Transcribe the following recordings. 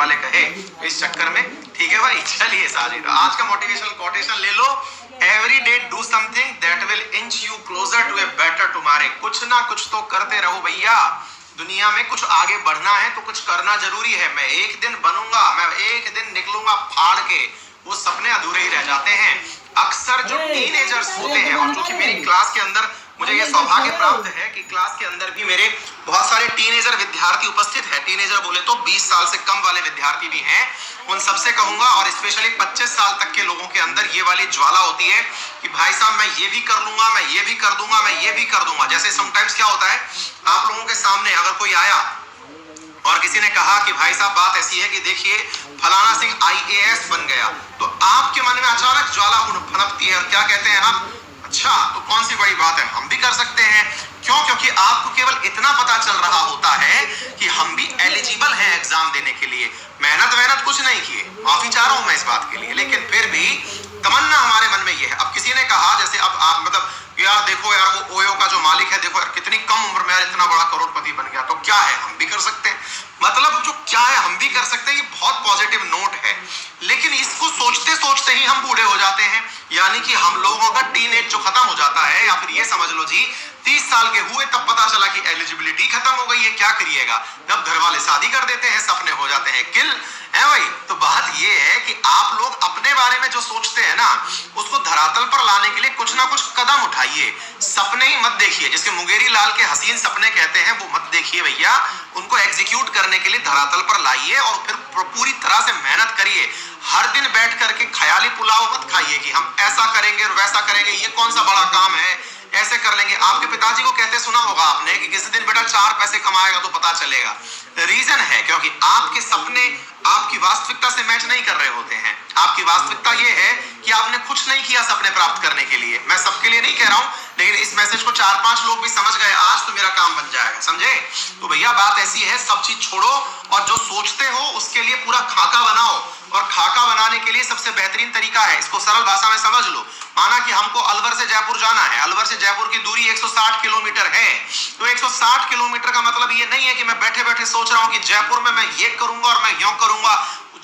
वाले कहे इस चक्कर में। ठीक है भाई, चलिए साजिद आज का मोटिवेशनल कोटेशन ले लो। Every day do something that will inch you closer to a better tomorrow. कुछ ना कुछ तो करते रहो भैया, दुनिया में कुछ आगे बढ़ना है तो कुछ करना जरूरी है। मैं एक दिन बनूंगा, मैं एक दिन निकलूंगा फाड़ के, वो सपने अधूरे ही रह जाते हैं। अक्सर जो टीनेजर्स होते हैं, और जो कि मेरी क्लास के अंदर मुझे ये सौभाग्य प्राप्त है कि क्लास के अंदर भी मेरे बहुत सारे टीनेजर विद्यार्थी उपस्थित है। टीनेजर बोले तो 20 साल से कम वाले विद्यार्थी भी हैं। उन सबसे कहूंगा, और स्पेशली 25 साल तक के लोगों के अंदर ये वाली ज्वाला होती है कि भाई साहब मैं ये भी कर लूंगा, मैं ये भी कर दूंगा, मैं ये भी कर दूंगा। जैसे समटाइम्स क्या होता है, आप लोगों के सामने अगर कोई आया और किसी ने कहा कि भाई साहब बात ऐसी है कि देखिए फलाना सिंह IAS बन गया, तो आपके मन में अचानक ज्वाला फनकती है और क्या कहते हैं आप, अच्छा तो कौन सी बड़ी बात है, हम भी कर सकते हैं। क्यों? क्योंकि आपको केवल इतना पता चल रहा होता है कि हम भी एलिजिबल हैं एग्जाम देने के लिए। मेहनत कुछ नहीं किए, माफी चाह रहा हूं मैं इस बात के लिए, लेकिन फिर भी तमन्ना हमारे मन में ये है। अब किसी ने कहा जैसे अब आप मतलब यार देखो यार वो ओयो का जो मालिक है, देखो यार कितनी कम उम्र में यार इतना बड़ा करोड़पति बन गया, तो क्या है हम भी कर सकते हैं। मतलब जो क्या है हम भी कर सकते हैं, ये बहुत पॉजिटिव नोट है। लेकिन इसको सोचते सोचते ही हम बूढ़े हो जाते हैं, यानी कि हम लोगों का टीनेज जो खत्म हो जाता है, या फिर ये समझ लो जी 30 साल के हुए तब पता चला कि एलिजिबिलिटी खत्म हो गई है। क्या करिएगा, जब घर वाले शादी कर देते हैं, सपने हो जाते हैं किल है भाई। तो बात ये है कि आप लोग अपने बारे में जो सोचते हैं ना, उसको धरातल पर लाने के लिए कुछ ना कुछ कदम उठाइए। सपने ही मत देखिए, जिसे मुंगेरी लाल के हसीन सपने कहते हैं, वो मत देखिए भैया। उनको एग्जीक्यूट करने के लिए धरातल पर लाइए और फिर पूरी तरह से मेहनत करिए। हर दिन बैठ करके ख्याली पुलाव मत खाइए कि हम ऐसा करेंगे और वैसा करेंगे, ये कौन सा बड़ा काम है, ऐसे कर लेंगे। आपके पिताजी को कहते सुना होगा आपने कि किसी दिन बेटा 4 पैसे कमाएगा तो पता चलेगा। रीजन है क्योंकि आपके सपने आपकी वास्तविकता से मैच नहीं कर रहे होते हैं। आपकी वास्तविकता यह है कि आपने कुछ नहीं किया सपने प्राप्त करने के लिए। मैं सबके लिए नहीं कह रहा हूं, लेकिन इस मैसेज को 4-5 लोग भी समझ गए, आज तो मेरा काम बन जाएगा, समझे। तो भैया बात ऐसी है, सब चीज छोड़ो और जो सोचते हो उसके लिए पूरा खाका बनाओ। और खाका बनाने के लिए सबसे बेहतरीन तरीका है, इसको सरल भाषा में समझ लो। माना कि हमको अलवर से जयपुर जाना है, अलवर से जयपुर की दूरी 160 किलोमीटर है। तो 160 किलोमीटर का मतलब ये नहीं है कि मैं बैठे बैठे सोच रहा हूं कि जयपुर में मैं ये करूंगा और मैं यूं करूंगा।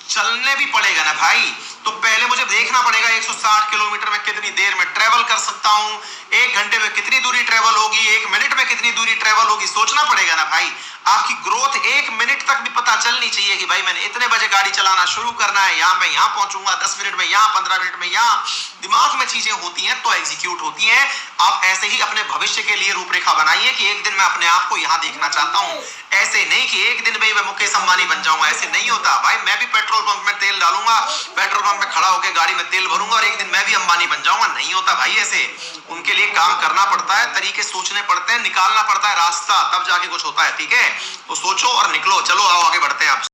चलने भी पड़ेगा ना भाई, तो पहले मुझे देखना पड़ेगा 160 किलोमीटर में कितनी देर में ट्रेवल कर सकता हूं, 1 घंटे में कितनी दूरी ट्रेवल होगी, 1 मिनट में कितनी दूरी ट्रेवल होगी, सोचना पड़ेगा ना भाई। आपकी ग्रोथ 1 मिनट तक भी पता चलनी चाहिए कि भाई मैंने इतने बजे गाड़ी चलाना शुरू करना है, यहाँ मैं यहाँ पहुंचूंगा 10 मिनट में, यहाँ 15 मिनट में, यहाँ दिमाग में चीजें होती हैं तो एग्जीक्यूट होती हैं। आप ऐसे ही अपने भविष्य के लिए रूपरेखा बनाइए कि एक दिन मैं अपने आप को यहाँ देखना चाहता हूँ। ऐसे नहीं कि एक दिन भाई मैं मुकेश अंबानी बन जाऊंगा, ऐसे नहीं होता भाई। मैं भी पेट्रोल पंप में तेल डालूंगा, पेट्रोल पंप में खड़ा होकर गाड़ी में तेल भरूंगा और एक दिन मैं भी अंबानी बन जाऊंगा, नहीं होता भाई ऐसे। उनके लिए काम करना पड़ता है, तरीके सोचने पड़ते हैं, निकालना पड़ता है रास्ता, तब जाके कुछ होता है। ठीक है, तो सोचो और निकलो। चलो आओ आगे बढ़ते हैं आप।